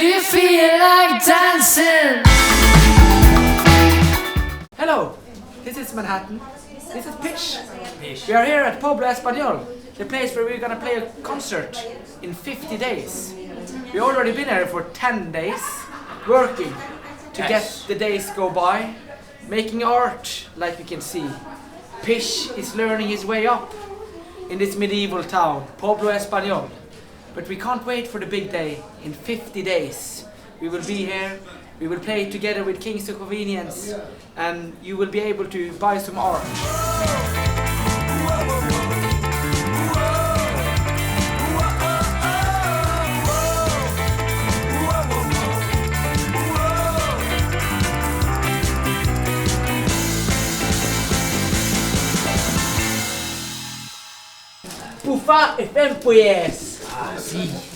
you feel like dancing? Hello, this is Manhattan. This is Pitch. We are here at Poble Espanyol, the place where we're gonna play a concert in 50 days. We've already been here for 10 days, working to get the days go by, making art like you can see. Pitch is learning his way up in this medieval town, Poble Espanyol. But we can't wait for the big day. In 50 days we will be here, we will play together with Kings of Convenience, and you will be able to buy some art. Pufa FM pues. Sí.